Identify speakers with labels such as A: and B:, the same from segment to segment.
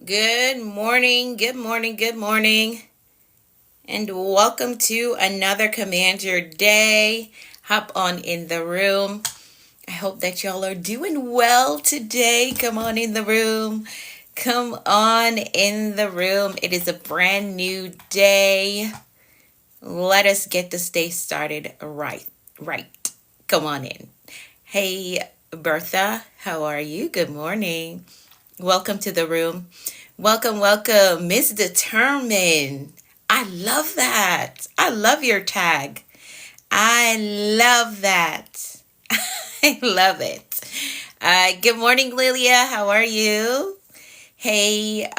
A: Good morning, good morning, good morning, and welcome to another Command Your Day. Hop on in the room. I hope that y'all are doing well today. Come on in the room. Come on in the room. It is a brand new day. Let us get this day started right. Right. Come on in. Hey, Bertha, how are you? Good morning. Welcome to the room. Welcome, welcome, Miss Determined. I love that. I love your tag. I love that. I love it. Good morning, Lilia. How are you? Hey,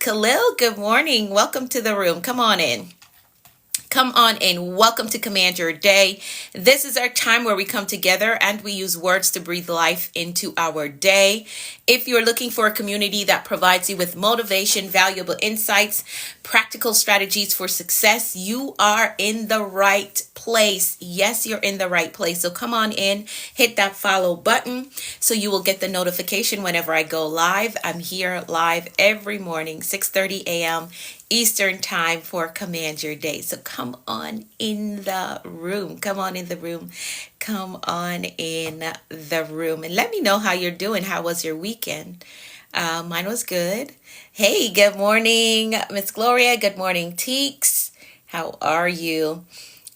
A: Khalil, good morning. Welcome to the room. Come on in. Come on and welcome to Command Your Day. This is our time where we come together and we use words to breathe life into our day. If you're looking for a community that provides you with motivation, valuable insights, practical strategies for success, you are in the right place. Yes, you're in the right place. So come on in, hit that follow button so you will get the notification whenever I go live. I'm here live every morning, 6:30 a.m. Eastern time for Command Your Day. So come on in the room. Come on in the room. Come on in the room. And let me know how you're doing. How was your weekend? Mine was good. Hey, good morning, Miss Gloria. Good morning, Teeks. How are you?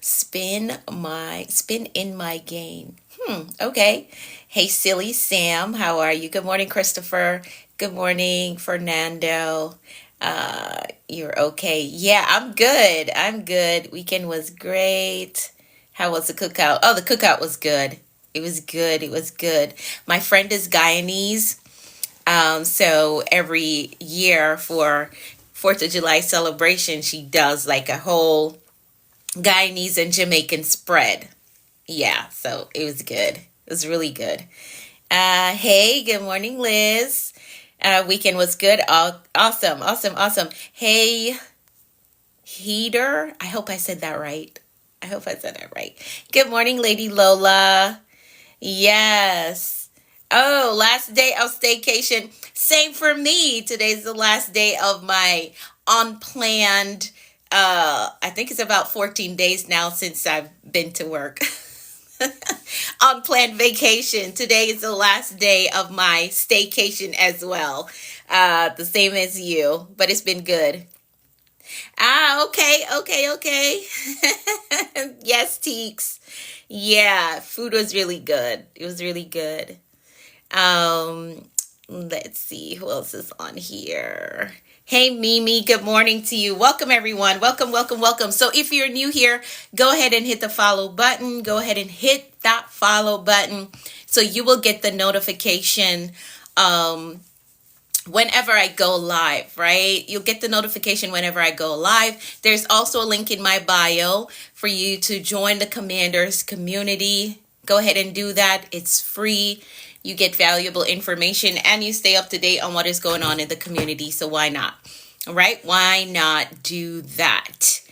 A: Spin in my game. Okay. Hey, silly Sam. How are you? Good morning, Christopher. Good morning, Fernando. You're okay. Yeah, I'm good. I'm good. Weekend was great. How was the cookout? Oh, the cookout was good. It was good. It was good. My friend is Guyanese. So every year for 4th of July celebration, she does like a whole Guyanese and Jamaican spread. Yeah, so it was good. It was really good. Hey, good morning, Liz. Weekend was good. Awesome, awesome, awesome. Hey, Heater. I hope I said that right. I hope I said that right. Good morning, Lady Lola. Yes. Oh, last day of staycation. Same for me. Today's the last day of my unplanned, I think it's about 14 days now since I've been to work. Unplanned vacation. Today is the last day of my staycation as well. The same as you, but it's been good. Okay, okay, okay. Yes, Teeks. Yeah, food was really good. It was really good. Um, let's see who else is on here. Hey, Mimi, good morning to you. Welcome, everyone. Welcome, welcome, welcome. So, if you're new here, go ahead and hit the follow button. Go ahead and hit that follow button so you will get the notification um, whenever I go live, right? You'll get the notification whenever I go live. There's also a link in my bio for you to join the Commanders community. Go ahead and do that. It's free. You get valuable information and you stay up to date on what is going on in the community. So why not? All right? Why not do that?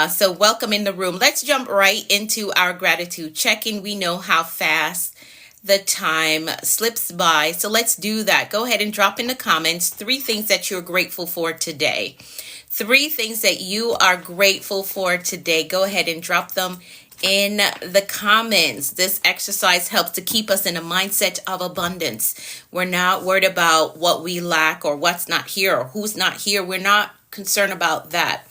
A: So welcome in the room. Let's jump right into our gratitude check-in. We know how fast the time slips by. So let's do that. Go ahead and drop in the comments 3 things that you're grateful for today. 3 things that you are grateful for today. Go ahead and drop them in the comments. This exercise helps to keep us in a mindset of abundance. We're not worried about what we lack or what's not here or who's not here. We're not concerned about that.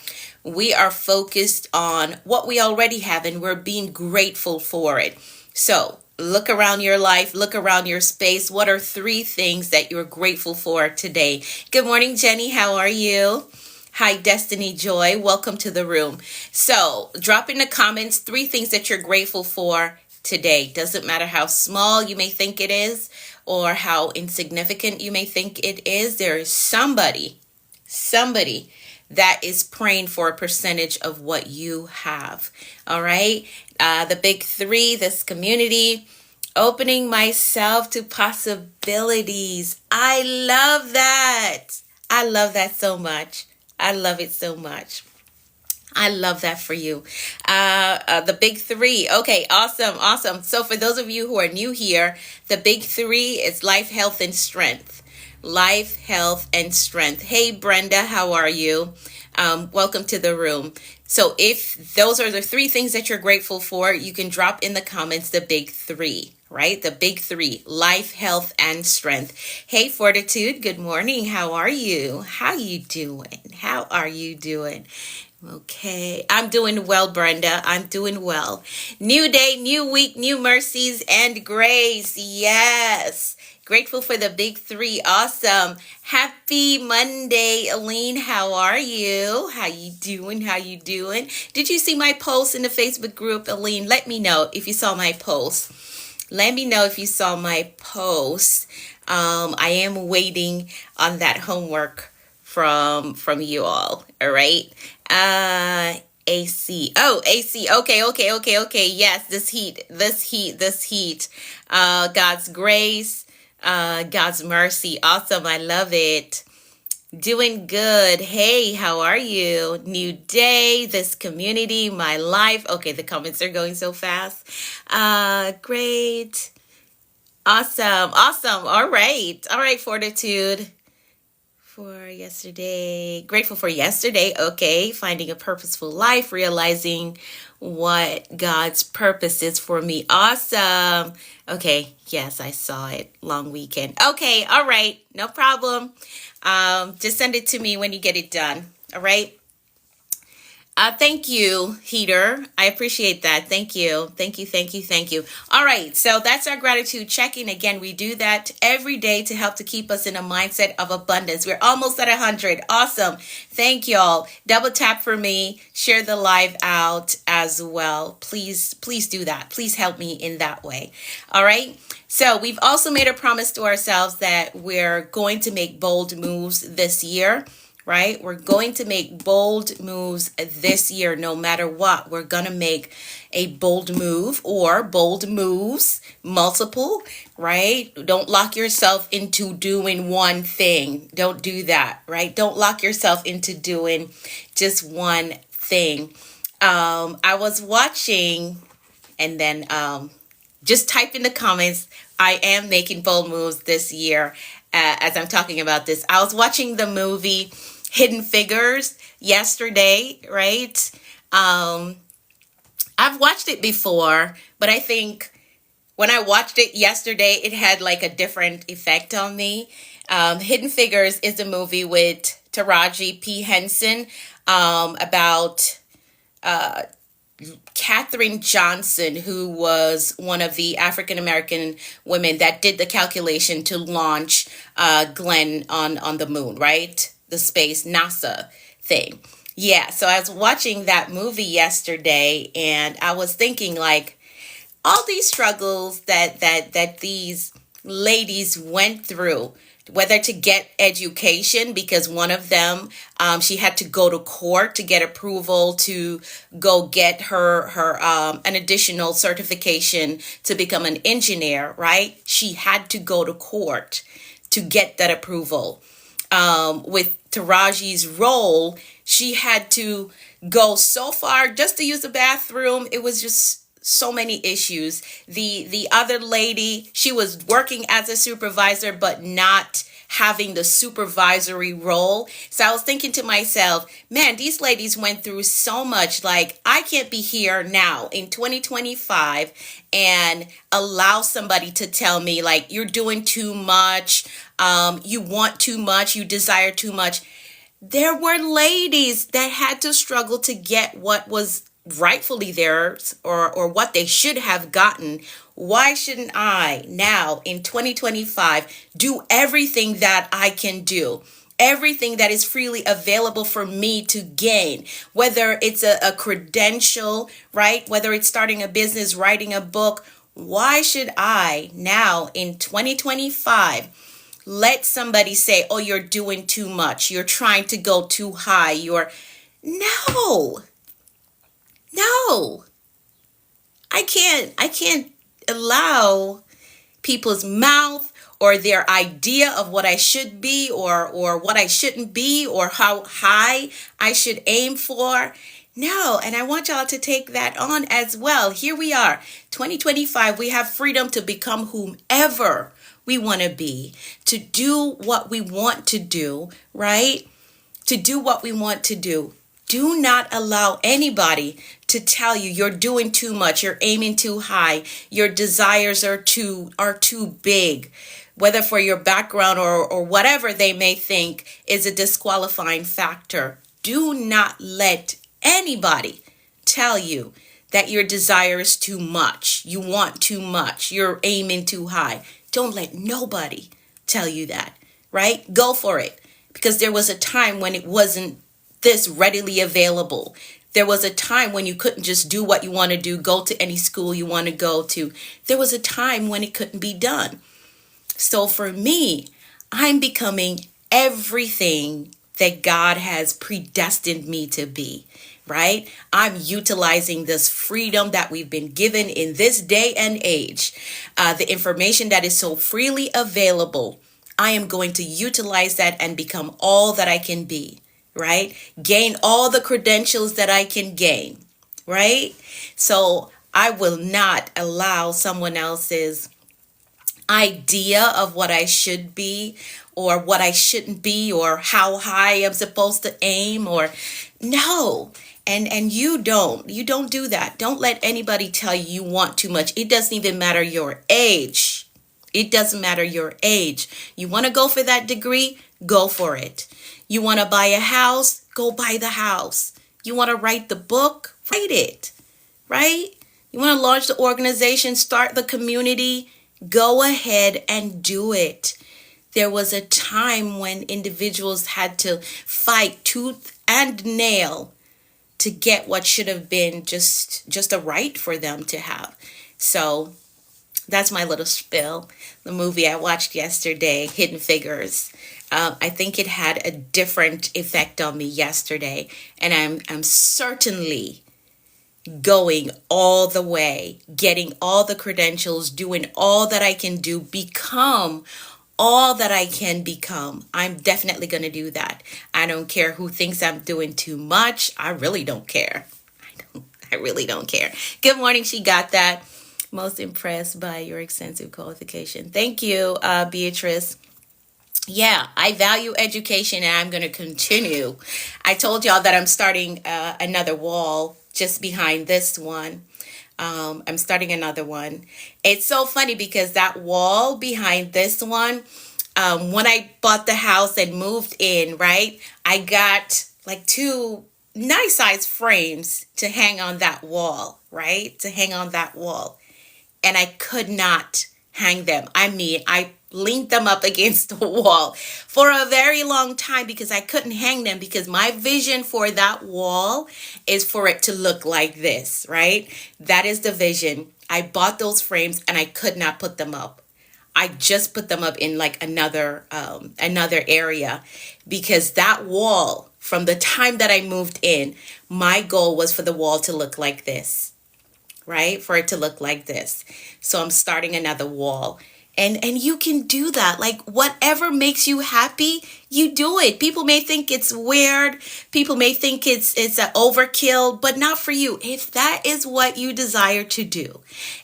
A: We are focused on what we already have and we're being grateful for it. So look around your life, look around your space. What are 3 things that you're grateful for today? Good morning, Jenny. How are you? Hi, Destiny Joy. Welcome to the room. So drop in the comments 3 things that you're grateful for today. Doesn't matter how small you may think it is or how insignificant you may think it is. There is somebody that is praying for a percentage of what you have. All right. The big 3, this community, opening myself to possibilities. I love that. I love that so much. I love it so much. I love that for you. The big 3. Okay, awesome, awesome. So for those of you who are new here, the big 3 is life, health, and strength. life, health, and strength. Hey, Brenda, how are you? Welcome to the room. So, if those are the three things that you're grateful for, you can drop in the comments the big three, right? The big three: life, health, and strength. Hey, Fortitude, good morning. How are you? How you doing? How are you doing? Okay, I'm doing well, Brenda. I'm doing well. New day, new week, new mercies and grace. Yes. Grateful for the big three. Awesome. Happy Monday, Aline. How are you? How you doing? How you doing? Did you see my post in the Facebook group, Aline? Let me know if you saw my post. Let me know if you saw my post. I am waiting on that homework from you all right. AC. Oh, AC. Okay. Yes, this heat. God's grace, God's mercy. Awesome. I love it. Doing good. Hey, how are you? New day, this community, my life. Okay, the comments are going so fast. Great. Awesome. All right, Fortitude. For yesterday, grateful for yesterday. Okay, finding a purposeful life, realizing what God's purpose is for me. Awesome. Okay, yes, I saw it. Long weekend. Okay, all right, no problem. Just send it to me when you get it done. All right. Thank you, Heater. I appreciate that. Thank you. All right. So that's our gratitude check-in. Again, we do that every day to help to keep us in a mindset of abundance. We're almost at 100. Awesome. Thank y'all. Double tap for me. Share the live out as well. Please do that. Please help me in that way. All right. So we've also made a promise to ourselves that we're going to make bold moves this year. Right? We're going to make bold moves this year, no matter what. We're going to make a bold move or bold moves, multiple, right? Don't lock yourself into doing one thing. Don't do that, right? Don't lock yourself into doing just one thing. I was watching and then just type in the comments, I am making bold moves this year as I'm talking about this. I was watching the movie Hidden Figures yesterday, right? I've watched it before, but I think when I watched it yesterday, it had like a different effect on me. Hidden Figures is a movie with Taraji P. Henson about Katherine Johnson, who was one of the African American women that did the calculation to launch Glenn on the moon, right? The space NASA thing. Yeah, so I was watching that movie yesterday and I was thinking like all these struggles that these ladies went through, whether to get education, because one of them, she had to go to court to get approval to go get her an additional certification to become an engineer, right? She had to go to court to get that approval. With Taraji's role, she had to go so far just to use the bathroom. It was just so many issues. The other lady, she was working as a supervisor, but not having the supervisory role. So I was thinking to myself, man, these ladies went through so much. Like, I can't be here now in 2025 and allow somebody to tell me like, you're doing too much. You want too much. You desire too much. There were ladies that had to struggle to get what was rightfully theirs or what they should have gotten. Why shouldn't I now in 2025 do everything that I can do? Everything that is freely available for me to gain, whether it's a credential, right? Whether it's starting a business, writing a book. Why should I now in 2025 let somebody say, oh, you're doing too much. You're trying to go too high. No. I can't allow people's mouth or their idea of what I should be or what I shouldn't be or how high I should aim for. No, and I want y'all to take that on as well. Here we are, 2025. We have freedom to become whomever we want to be, to do what we want to do, right? To do what we want to do. Do not allow anybody to tell you you're doing too much, you're aiming too high, your desires are too big, whether for your background or whatever they may think is a disqualifying factor. Do not let anybody tell you that your desire is too much, you want too much, you're aiming too high. Don't let nobody tell you that, right? Go for it. Because there was a time when it wasn't this readily available. There was a time when you couldn't just do what you want to do, go to any school you want to go to. There was a time when it couldn't be done. So for me, I'm becoming everything that God has predestined me to be, right? I'm utilizing this freedom that we've been given in this day and age, the information that is so freely available. I am going to utilize that and become all that I can be, right? Gain all the credentials that I can gain, right? So I will not allow someone else's idea of what I should be or what I shouldn't be or how high I'm supposed to aim or no. And you don't do that. Don't let anybody tell you you want too much. It doesn't even matter your age. It doesn't matter your age. You want to go for that degree? Go for it. You want to buy a house? Go buy the house. You want to write the book? Write it, right? You want to launch the organization, start the community? Go ahead and do it. There was a time when individuals had to fight tooth and nail to get what should have been just a right for them to have. So that's my little spill. The movie I watched yesterday, Hidden Figures. I think it had a different effect on me yesterday, and I'm certainly going all the way, getting all the credentials, doing all that I can do, become all that I can become. I'm definitely going to do that. I don't care who thinks I'm doing too much. I really don't care. I really don't care. Good morning. She got that. Most impressed by your extensive qualification. Thank you, Beatrice. Yeah, I value education and I'm going to continue. I told y'all that I'm starting another wall just behind this one. I'm starting another one. It's so funny because that wall behind this one, when I bought the house and moved in, right, I got like 2 nice size frames to hang on that wall, right, to hang on that wall. And I could not hang them. I mean, I leaned them up against the wall for a very long time because I couldn't hang them because my vision for that wall is for it to look like this, right? That is the vision. I bought those frames and I could not put them up. I just put them up in like another area because that wall, from the time that I moved in, my goal was for the wall to look like this, right? For it to look like this. So I'm starting another wall. And you can do that. Like whatever makes you happy, you do it. People may think it's weird. People may think it's an overkill, but not for you. If that is what you desire to do,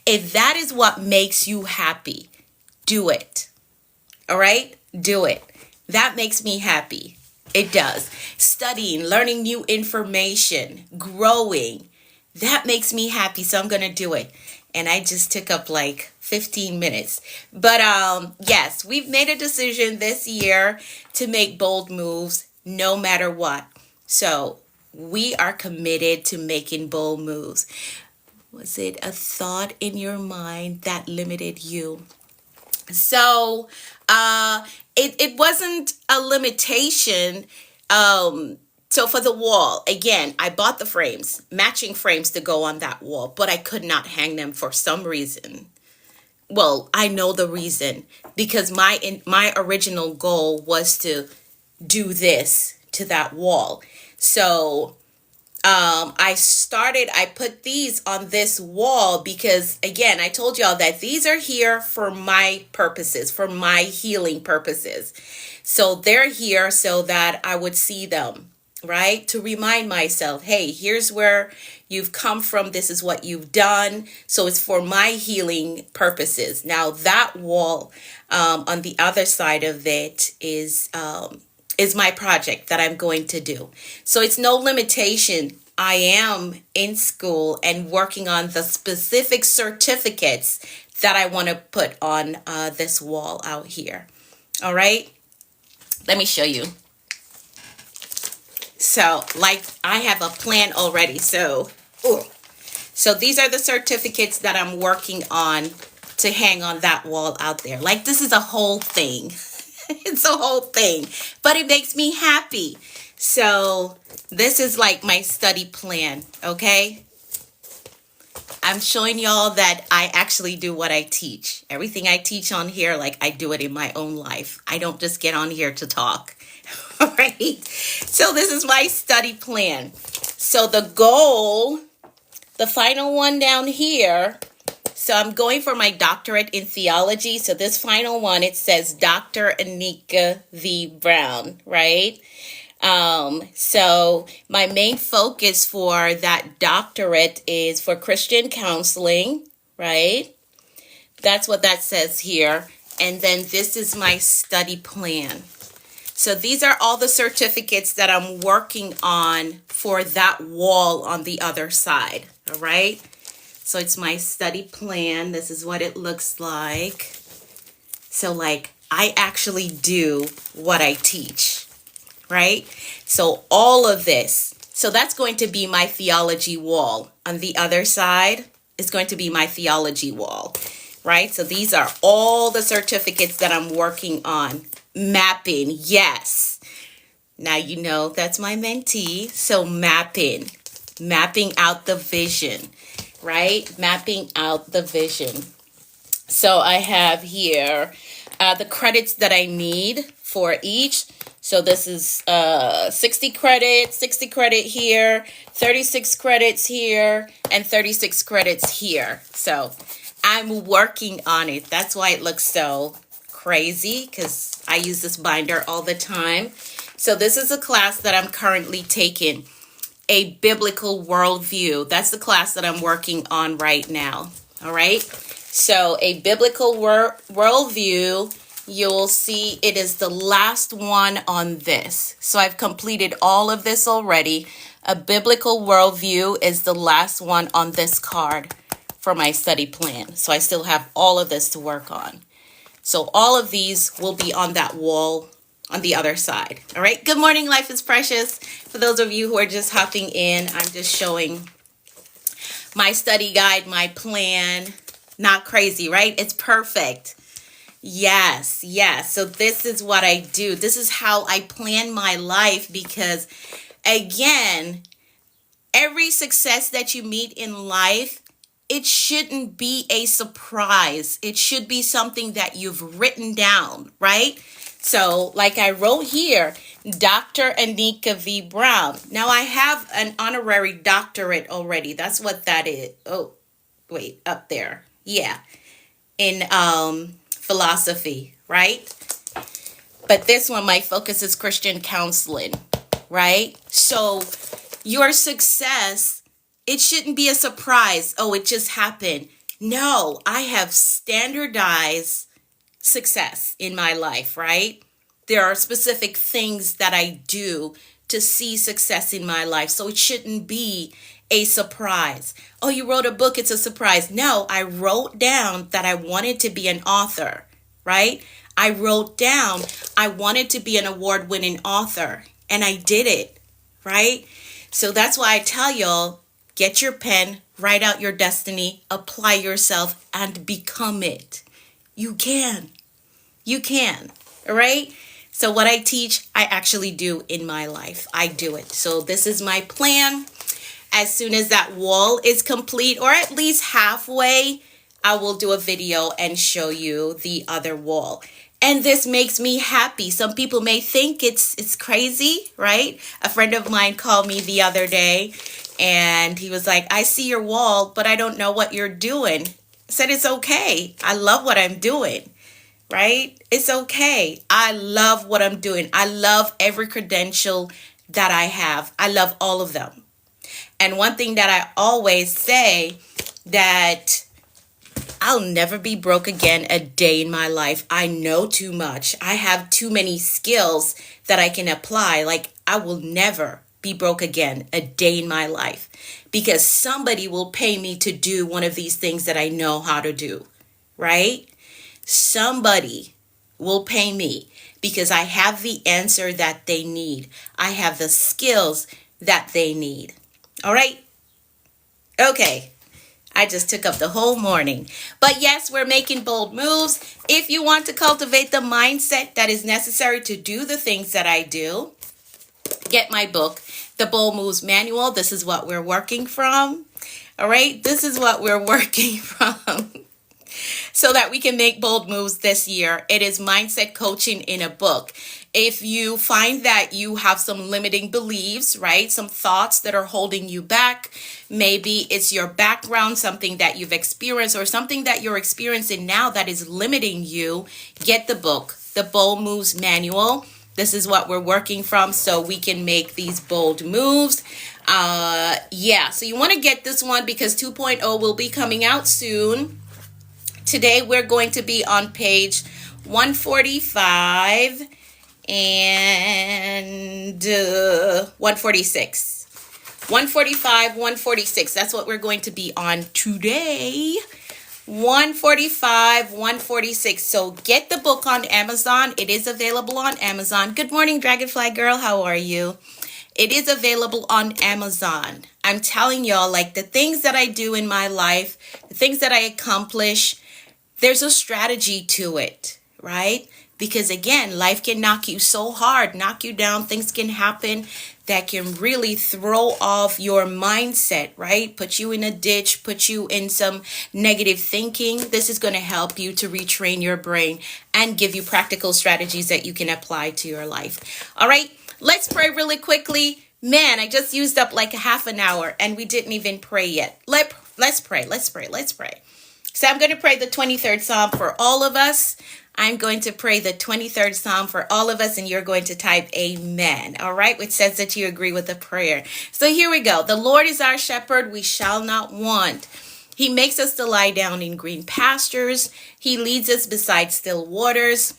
A: if that is what makes you happy, do it. All right? Do it. That makes me happy. It does. Studying, learning new information, growing. That makes me happy. So I'm going to do it. And I just took up like 15 minutes. But yes, we've made a decision this year to make bold moves no matter what. So we are committed to making bold moves. Was it a thought in your mind that limited you? So it wasn't a limitation. So for the wall, again, I bought the frames, matching frames to go on that wall, but I could not hang them for some reason. Well, I know the reason, because my original goal was to do this to that wall. So I put these on this wall because, again, I told y'all that these are here for my purposes, for my healing purposes. So they're here so that I would see them. right? To remind myself, hey, here's where you've come from. This is what you've done. So it's for my healing purposes. Now that wall on the other side of it is my project that I'm going to do. So it's no limitation. I am in school and working on the specific certificates that I want to put on this wall out here. All right. Let me show you. So like I have a plan already. So these are the certificates that I'm working on to hang on that wall out there. Like this is a whole thing. It's a whole thing, but it makes me happy. So this is like my study plan. Okay. I'm showing y'all that I actually do what I teach. Everything I teach on here, like I do it in my own life. I don't just get on here to talk. All right. So this is my study plan. So the goal, the final one down here. So I'm going for my doctorate in theology. So this final one, it says Dr. Anika V. Brown, right? So my main focus for that doctorate is for Christian counseling, right? That's what that says here. And then this is my study plan. So these are all the certificates that I'm working on for that wall on the other side. All right. So it's my study plan. This is what it looks like. So like I actually do what I teach, right? So all of this. So that's going to be my theology wall. On the other side is going to be my theology wall, right? So these are all the certificates that I'm working on. Mapping, yes. Now you know that's my mentee. So mapping out the vision, right? Mapping out the vision. So I have here the credits that I need for each. So this is 60 credits, 60 credit here, 36 credits here, and 36 credits here. So I'm working on it. That's why it looks so crazy, because I use this binder all the time. So this is a class that I'm currently taking, a biblical worldview. That's the class that I'm working on right now. All right. So a biblical worldview, you'll see it is the last one on this. So I've completed all of this already. A biblical worldview is the last one on this card for my study plan. So I still have all of this to work on. So all of these will be on that wall on the other side. All right. Good morning. Life is precious. For those of you who are just hopping in, I'm just showing my study guide, my plan. Not crazy, right? It's perfect. Yes. So this is what I do. This is how I plan my life, because again, every success that you meet in life, it shouldn't be a surprise. It should be something that you've written down, right? So like I wrote here, Dr. Anika V. Brown. Now I have an honorary doctorate already. That's what that is. Oh, wait, up there. Yeah. In philosophy, right? But this one, my focus is Christian counseling, right? So your success, it shouldn't be a surprise. Oh, it just happened. No, I have standardized success in my life, right? There are specific things that I do to see success in my life. So it shouldn't be a surprise. Oh, you wrote a book, it's a surprise. No, I wrote down that I wanted to be an author, right? I wrote down I wanted to be an award-winning author, and I did it, right? So that's why I tell y'all, get your pen, write out your destiny, apply yourself, and become it. You can. You can. All right? So what I teach, I actually do in my life. I do it. So this is my plan. As soon as that wall is complete, or at least halfway, I will do a video and show you the other wall. And this makes me happy. Some people may think it's crazy, right? A friend of mine called me the other day and he was like, I see your wall, but I don't know what you're doing. I said, it's okay. I love what I'm doing, right? It's okay. I love what I'm doing. I love every credential, that I have. I love all of them. And one thing that I always say, that I'll never be broke again a day in my life. I know too much. I have too many skills that I can apply. Like, I will never be broke again a day in my life, because somebody will pay me to do one of these things that I know how to do, right? Somebody will pay me because I have the answer that they need. I have the skills that they need. All right? Okay. I just took up the whole morning. But yes, we're making bold moves. If you want to cultivate the mindset that is necessary to do the things that I do, get my book, The Bold Moves Manual. This is what we're working from. All right? This is what we're working from. So that we can make bold moves this year. It is mindset coaching in a book. If you find that you have some limiting beliefs, right? Some thoughts that are holding you back. Maybe it's your background, something that you've experienced, or something that you're experiencing now that is limiting you. Get the book, The Bold Moves Manual. This is what we're working from so we can make these bold moves. So you want to get this one because 2.0 will be coming out soon. Today we're going to be on page 145 and 146. 145, 146. That's what we're going to be on today. 145, 146. So get the book on Amazon. It is available on Amazon. Good morning, Dragonfly Girl. How are you? It is available on Amazon. I'm telling y'all, like, the things that I do in my life, the things that I accomplish, there's a strategy to it, right? Because again, life can knock you so hard, knock you down. Things can happen that can really throw off your mindset, right? Put you in a ditch, put you in some negative thinking. This is going to help you to retrain your brain and give you practical strategies that you can apply to your life. All right, let's pray really quickly. Man, I just used up like a half an hour and we didn't even pray yet. Let's pray. So I'm going to pray the 23rd Psalm for all of us. I'm going to pray the 23rd Psalm for all of us, and you're going to type amen, all right, which says that you agree with the prayer. So here we go. The Lord is our shepherd, we shall not want. He makes us to lie down in green pastures. He leads us beside still waters.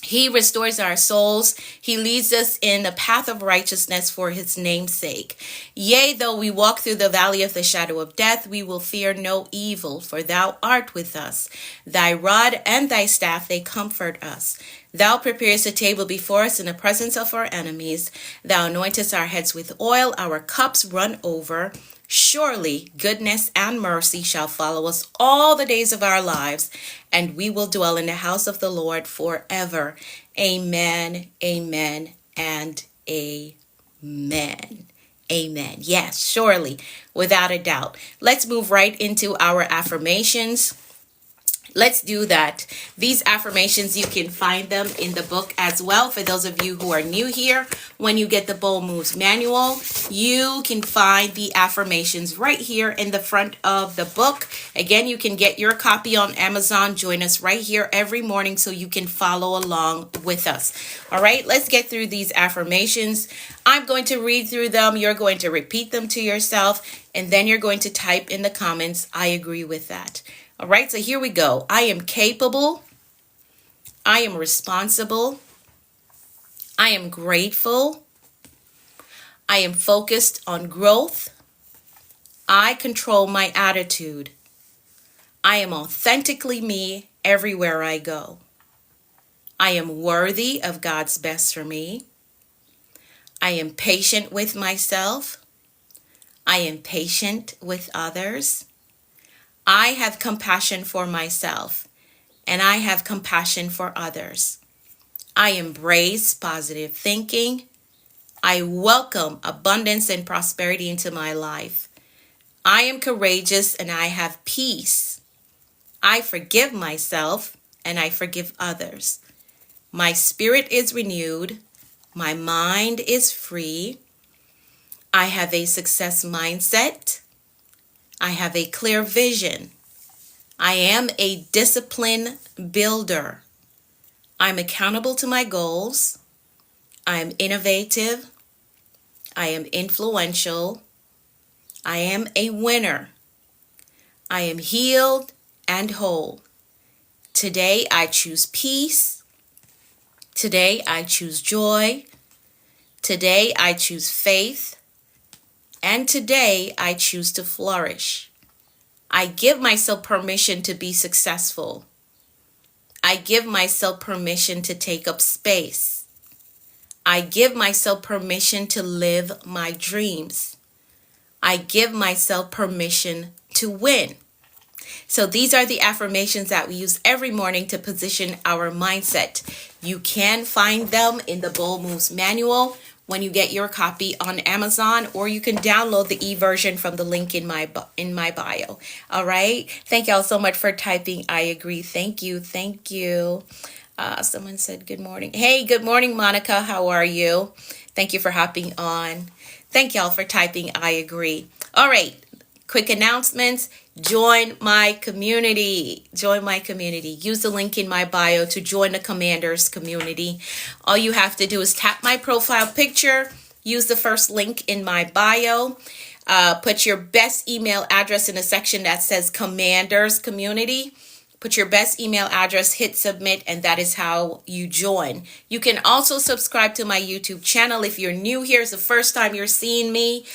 A: He restores our souls. He leads us in the path of righteousness for his name's sake. Yea, though we walk through the valley of the shadow of death, we will fear no evil, for thou art with us. Thy rod and thy staff, they comfort us. Thou preparest a table before us in the presence of our enemies. Thou anointest our heads with oil, our cups run over. Surely goodness and mercy shall follow us all the days of our lives, and we will dwell in the house of the Lord forever. Amen, amen, and amen. Amen. Yes, surely, without a doubt. Let's move right into our affirmations. Let's do that. These affirmations, you can find them in the book as well. For those of you who are new here, when you get the Bold Moves Manual, you can find the affirmations right here in the front of the book. Again, you can get your copy on Amazon. Join us right here every morning so you can follow along with us. All right, let's get through these affirmations. I'm going to read through them. You're going to repeat them to yourself, and then you're going to type in the comments, I agree with that. All right, so here we go. I am capable. I am responsible. I am grateful. I am focused on growth. I control my attitude. I am authentically me everywhere I go. I am worthy of God's best for me. I am patient with myself. I am patient with others. I have compassion for myself, and I have compassion for others. I embrace positive thinking. I welcome abundance and prosperity into my life. I am courageous and I have peace. I forgive myself and I forgive others. My spirit is renewed. My mind is free. I have a success mindset. I have a clear vision. I am a discipline builder. I'm accountable to my goals. I'm innovative. I am influential. I am a winner. I am healed and whole. Today I choose peace. Today I choose joy. Today I choose faith. And today I choose to flourish. I give myself permission to be successful. I give myself permission to take up space. I give myself permission to live my dreams. I give myself permission to win. So these are the affirmations that we use every morning to position our mindset. You can find them in the Bold Moves manual when you get your copy on Amazon, or you can download the e-version from the link in my bio. All right. Thank y'all so much for typing I agree. Thank you. Thank you. Someone said good morning. Hey, good morning, Monica. How are you? Thank you for hopping on. Thank y'all for typing I agree. All right. Quick announcements. Join my community. Join my community. Use the link in my bio to join the Commanders community. All you have to do is tap my profile picture. Use the first link in my bio. Put your best email address in a section that says Commanders Community. Put your best email address, hit submit, and that is how you join. You can also subscribe to my YouTube channel. If you're new here, it's the first time you're seeing me,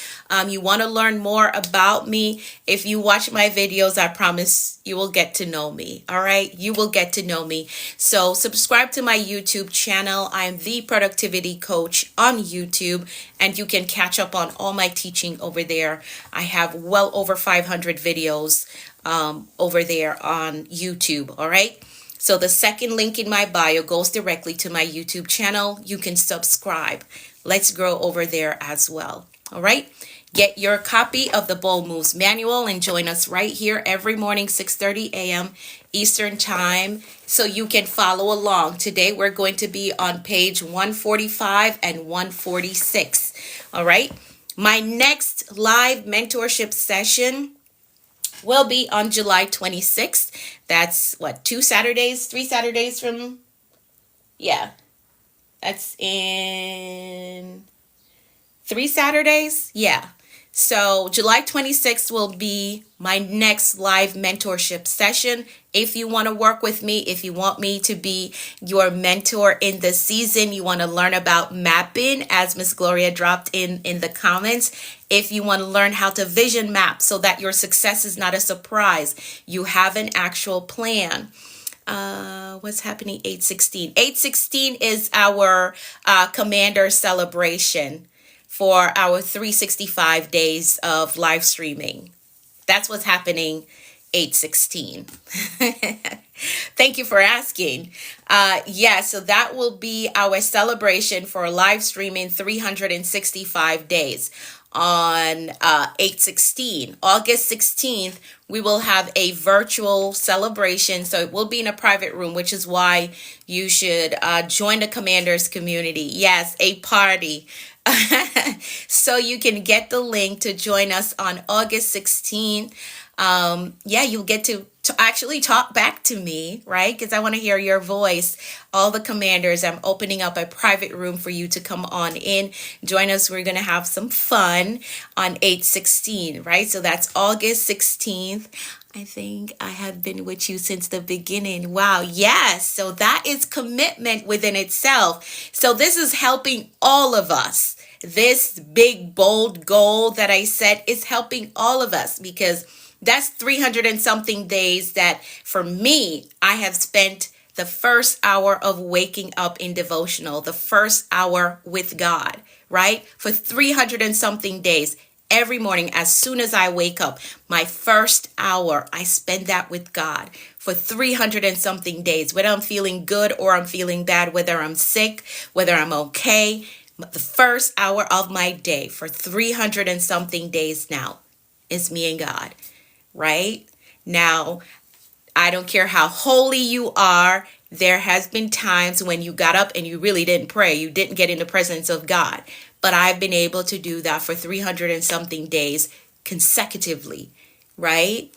A: you want to learn more about me. If you watch my videos, I promise you will get to know me. All right, you will get to know me. So subscribe to my YouTube channel. I'm the Productivity Coach on YouTube, and you can catch up on all my teaching over there. I have well over 500 videos over there on YouTube. All right. So the second link in my bio goes directly to my YouTube channel. You can subscribe. Let's grow over there as well. All right. Get your copy of the Bold Moves manual and join us right here every morning, 6:30 a.m. Eastern time, so you can follow along. Today, we're going to be on page 145 and 146. All right. My next live mentorship session will be on July 26th. That's what, 3 Saturdays from, that's in 3 Saturdays. Yeah. So July 26th will be my next live mentorship session. If you want to work with me, if you want me to be your mentor in the season, you want to learn about mapping, as Miss Gloria dropped in the comments. If you want to learn how to vision map so that your success is not a surprise, you have an actual plan. What's happening 8/16? 8/16 is our commander celebration for our 365 days of live streaming. That's what's happening 8/16. Thank you for asking. So that will be our celebration for live streaming 365 days on 8/16. August 16th, we will have a virtual celebration. So it will be in a private room, which is why you should join the Commanders community. Yes, a party. So you can get the link to join us on August 16th. You'll get to actually talk back to me, right? Because I want to hear your voice. All the Commanders, I'm opening up a private room for you to come on in. Join us. We're going to have some fun on 8/16, right? So that's August 16th. I think I have been with you since the beginning. Wow. Yes. So that is commitment within itself. So this is helping all of us. This big, bold goal that I set is helping all of us, because that's 300 and something days that for me, I have spent the first hour of waking up in devotional, the first hour with God, right? For 300 and something days, every morning, as soon as I wake up, my first hour, I spend that with God for 300 and something days, whether I'm feeling good or I'm feeling bad, whether I'm sick, whether I'm okay. The first hour of my day for 300 and something days now is me and God, right? Now, I don't care how holy you are. There has been times when you got up and you really didn't pray. You didn't get in the presence of God. But I've been able to do that for 300 and something days consecutively, right?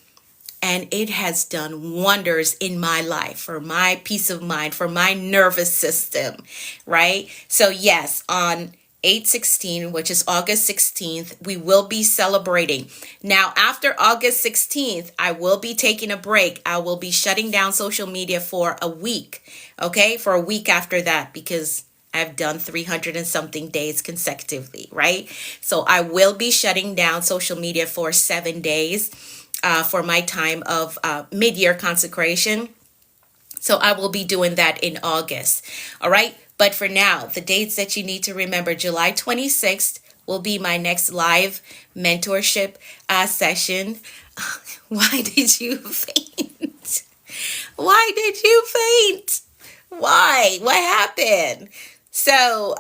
A: And it has done wonders in my life, for my peace of mind, for my nervous system, right? So yes, on 8/16, which is August 16th, we will be celebrating. Now, after August 16th, I will be taking a break. I will be shutting down social media for a week, okay? For a week after that, because I've done 300 and something days consecutively, right? So I will be shutting down social media for 7 days for my time of mid-year consecration. So I will be doing that in August. All right. But for now, the dates that you need to remember: July 26th will be my next live mentorship session. Why did you faint? Why did you faint? Why? What happened? So,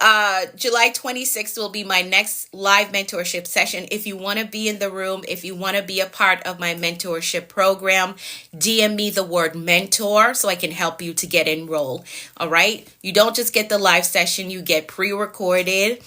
A: July 26th will be my next live mentorship session. If you want to be in the room, if you want to be a part of my mentorship program, DM me the word mentor so I can help you to get enrolled. All right. You don't just get the live session, you get pre-recorded.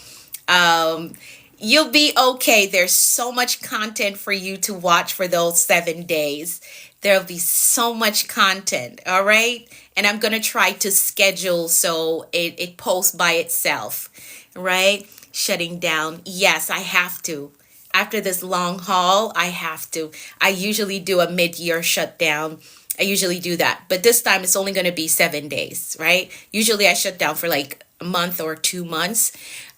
A: You'll be okay. There's so much content for you to watch for those 7 days. There'll be so much content. All right. And I'm going to try to schedule so it posts by itself, right? Shutting down. Yes, I have to. After this long haul, I have to. I usually do a mid-year shutdown. I usually do that. But this time it's only going to be 7 days, right? Usually I shut down for like a month or 2 months.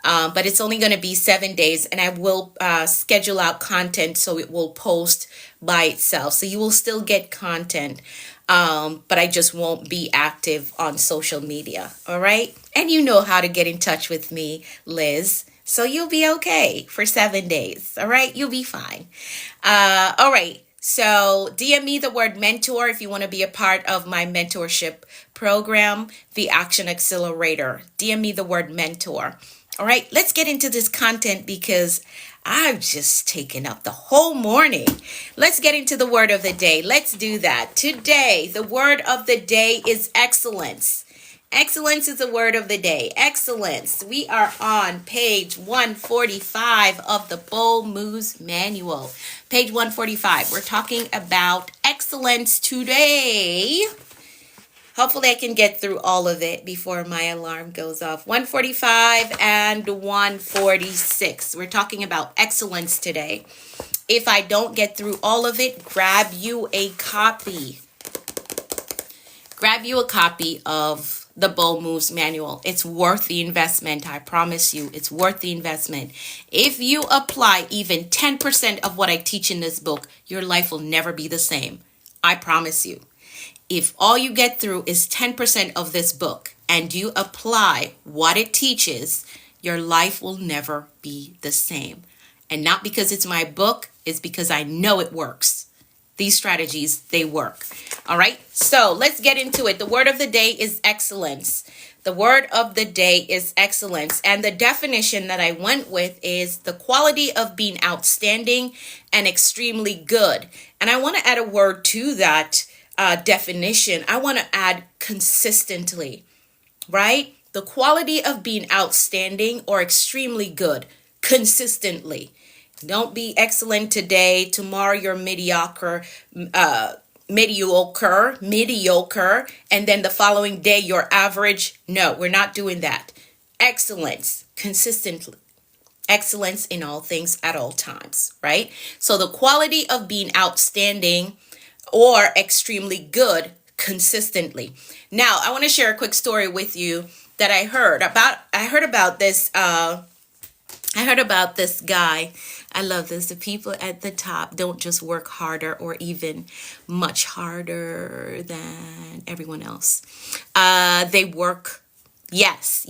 A: But it's only going to be 7 days, and I will schedule out content so it will post by itself. So you will still get content, but I just won't be active on social media. All right. And you know how to get in touch with me, Liz. So you'll be okay for 7 days. All right. You'll be fine. All right. So DM me the word mentor if you want to be a part of my mentorship program, the Action Accelerator. DM me the word mentor. All right, let's get into this content because I've just taken up the whole morning. Let's get into the word of the day. Let's do that. Today, the word of the day is excellence. Excellence is the word of the day. Excellence. We are on page 145 of the Bold Moves Manual. Page 145. We're talking about excellence today. Hopefully I can get through all of it before my alarm goes off. 145 and 146. We're talking about excellence today. If I don't get through all of it, grab you a copy. Grab you a copy of the Bold Moves Manual. It's worth the investment. I promise you, it's worth the investment. If you apply even 10% of what I teach in this book, your life will never be the same. I promise you. If all you get through is 10% of this book and you apply what it teaches, your life will never be the same. And not because it's my book, it's because I know it works. These strategies, they work. All right, so let's get into it. The word of the day is excellence. The word of the day is excellence. And the definition that I went with is the quality of being outstanding and extremely good. And I want to add a word to that definition. I want to add consistently, right? The quality of being outstanding or extremely good consistently. Don't be excellent today. Tomorrow you're mediocre, mediocre, and then the following day you're average. No, we're not doing that. Excellence, consistently. Excellence in all things at all times, right? So the quality of being outstanding or extremely good consistently. Now, I want to share a quick story with you that I heard about. I heard about this guy. I love this. The people at the top don't just work harder or even much harder than everyone else. They work. Yes.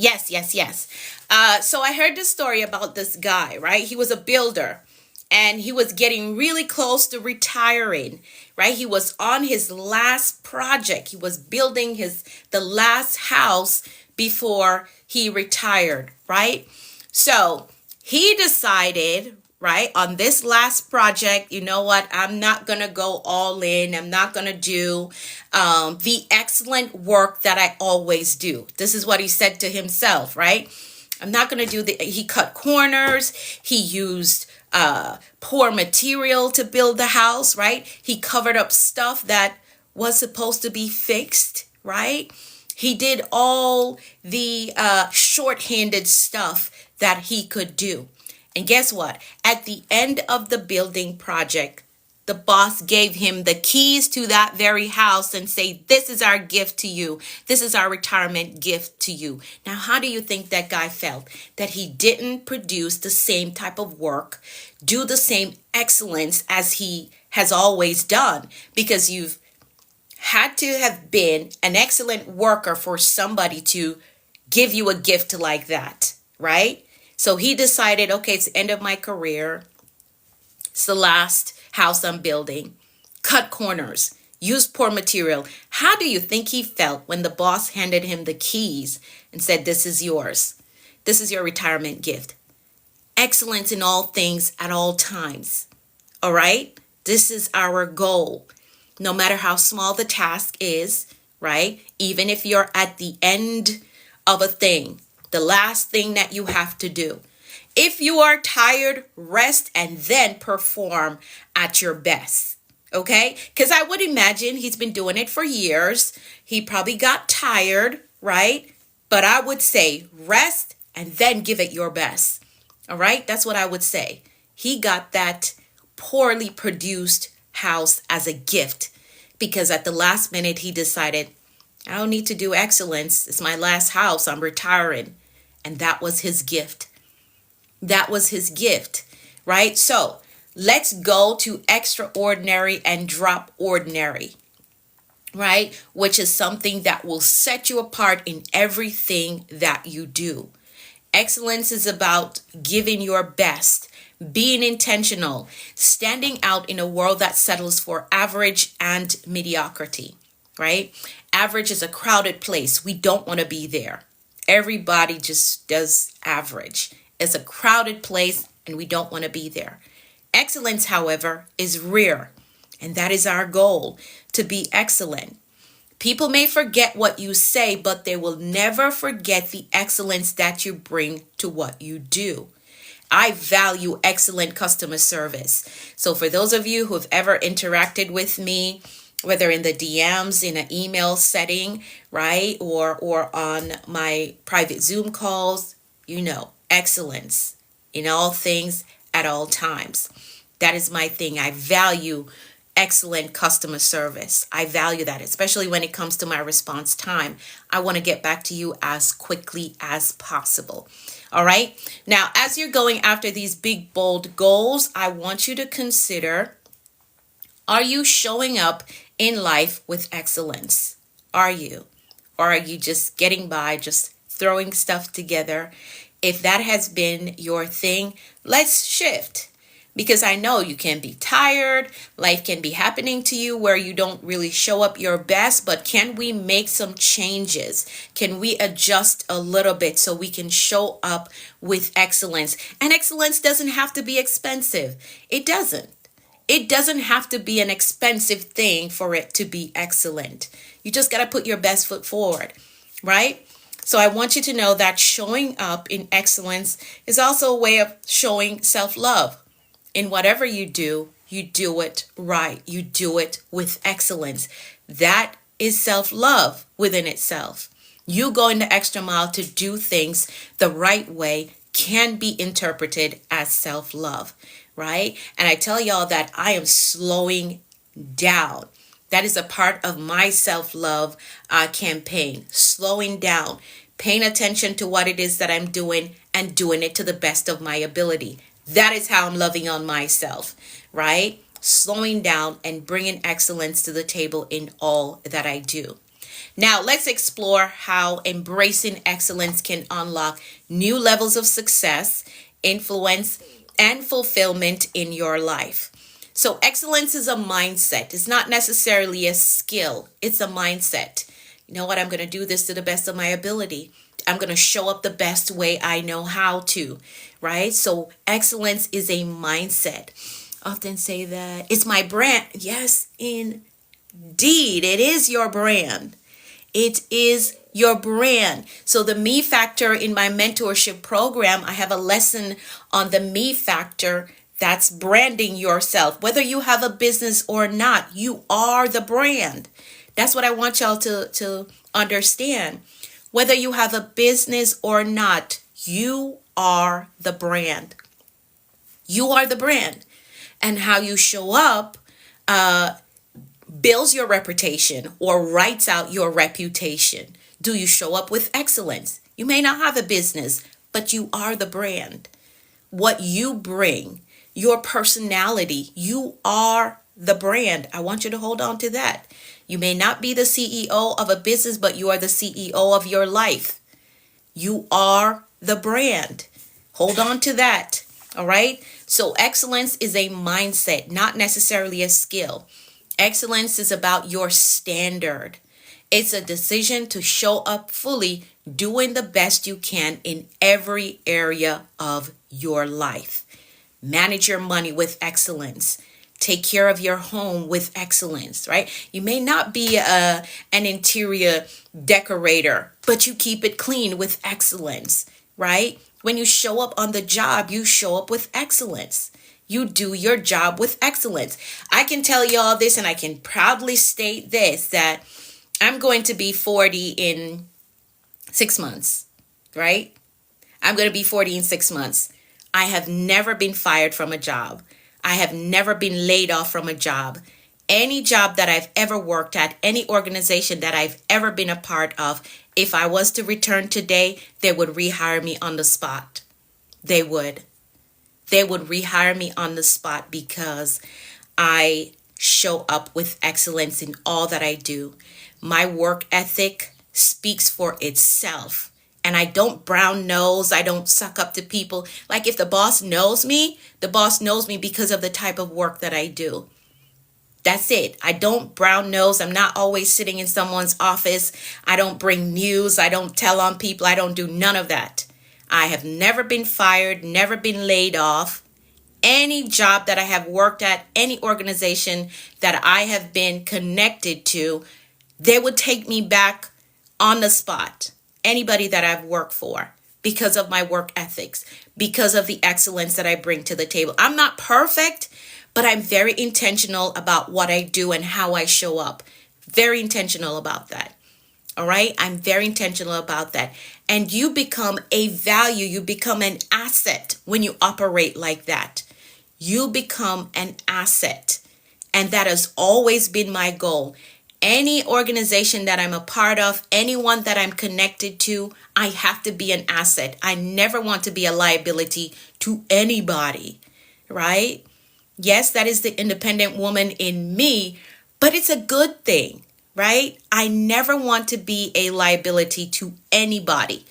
A: So I heard this story about this guy, right? He was a builder. And he was getting really close to retiring, right? He was on his last project. He was building the last house before he retired, right? So he decided, right, on this last project, you know what? I'm not going to go all in. I'm not going to do the excellent work that I always do. This is what he said to himself, right? I'm not going to do he cut corners. He used poor material to build the house, right? He covered up stuff that was supposed to be fixed, right? He did all the shorthanded stuff that he could do. And guess what? At the end of the building project, the boss gave him the keys to that very house and say, this is our gift to you. This is our retirement gift to you. Now, how do you think that guy felt? That he didn't produce the same type of work, do the same excellence as he has always done, because you've had to have been an excellent worker for somebody to give you a gift like that, right? So he decided, okay, it's the end of my career. It's the last house I'm building. Cut corners, use poor material. How do you think he felt when the boss handed him the keys and said, this is yours. This is your retirement gift. Excellence in all things at all times. All right? This is our goal. No matter how small the task is, right? Even if you're at the end of a thing, the last thing that you have to do. If you are tired, rest and then perform at your best. Okay? Because I would imagine he's been doing it for years. He probably got tired, right? But I would say rest and then give it your best. All right? That's what I would say. He got that poorly produced house as a gift because at the last minute he decided, I don't need to do excellence. It's my last house. I'm retiring. And that was his gift. That was his gift, right? So let's go to extraordinary and drop ordinary, right? Which is something that will set you apart in everything that you do. Excellence is about giving your best, being intentional, standing out in a world that settles for average and mediocrity, right? Average is a crowded place. We don't want to be there. Everybody just does average. It's a crowded place and we don't want to be there. Excellence, however, is rare. And that is our goal, to be excellent. People may forget what you say, but they will never forget the excellence that you bring to what you do. I value excellent customer service. So for those of you who have ever interacted with me, whether in the DMs, in an email setting, right, or on my private Zoom calls, you know, excellence in all things at all times. That is my thing. I value excellent customer service. I value that, especially when it comes to my response time. I want to get back to you as quickly as possible. All right. Now, as you're going after these big, bold goals, I want you to consider, are you showing up in life with excellence? Are you? Or are you just getting by, just throwing stuff together? If that has been your thing, let's shift. Because I know you can be tired. Life can be happening to you where you don't really show up your best. But can we make some changes? Can we adjust a little bit so we can show up with excellence? And excellence doesn't have to be expensive. It doesn't. It doesn't have to be an expensive thing for it to be excellent. You just got to put your best foot forward, right? So I want you to know that showing up in excellence is also a way of showing self-love. In whatever you do it right. You do it with excellence. That is self-love within itself. You going the extra mile to do things the right way can be interpreted as self-love, right? And I tell y'all that I am slowing down. That is a part of my self-love campaign. Slowing down, paying attention to what it is that I'm doing and doing it to the best of my ability. That is how I'm loving on myself, right? Slowing down and bringing excellence to the table in all that I do. Now, let's explore how embracing excellence can unlock new levels of success, influence, and fulfillment in your life. So excellence is a mindset. It's not necessarily a skill. It's a mindset. You know what? I'm going to do this to the best of my ability. I'm going to show up the best way I know how to, right? So excellence is a mindset. I often say that it's my brand. Yes, indeed. It is your brand. It is your brand. So the me factor in my mentorship program, I have a lesson on the me factor. That's branding yourself. Whether you have a business or not, you are the brand. That's what I want y'all to understand. Whether you have a business or not, you are the brand. You are the brand. And how you show up builds your reputation or writes out your reputation. Do you show up with excellence? You may not have a business, but you are the brand. What you bring, your personality, you are the brand. I want you to hold on to that. You may not be the CEO of a business, but you are the CEO of your life. You are the brand. Hold on to that. All right. So excellence is a mindset, not necessarily a skill. Excellence is about your standard. It's a decision to show up fully, doing the best you can in every area of your life. Manage your money with excellence. Take care of your home with excellence, right? You may not be an interior decorator, but you keep it clean with excellence, right? When you show up on the job, you show up with excellence. You do your job with excellence. I can tell you all this, and I can proudly state this, that I'm going to be 40 in 6 months, right? I'm going to be 40 in 6 months. I have never been fired from a job. I have never been laid off from a job. Any job that I've ever worked at, any organization that I've ever been a part of, if I was to return today, they would rehire me on the spot. They would. They would rehire me on the spot because I show up with excellence in all that I do. My work ethic speaks for itself. And I don't brown nose. I don't suck up to people. Like if the boss knows me because of the type of work that I do. That's it. I don't brown nose. I'm not always sitting in someone's office. I don't bring news. I don't tell on people. I don't do none of that. I have never been fired, never been laid off. Any job that I have worked at, any organization that I have been connected to, they would take me back on the spot. Anybody that I've worked for, because of my work ethics, because of the excellence that I bring to the table. I'm not perfect, but I'm very intentional about what I do and how I show up. Very intentional about that. All right. I'm very intentional about that. And you become a value. You become an asset when you operate like that. You become an asset. And that has always been my goal. Any organization that I'm a part of, anyone that I'm connected to, I have to be an asset. I never want to be a liability to anybody, right? Yes, that is the independent woman in me, but it's a good thing, right? I never want to be a liability to anybody,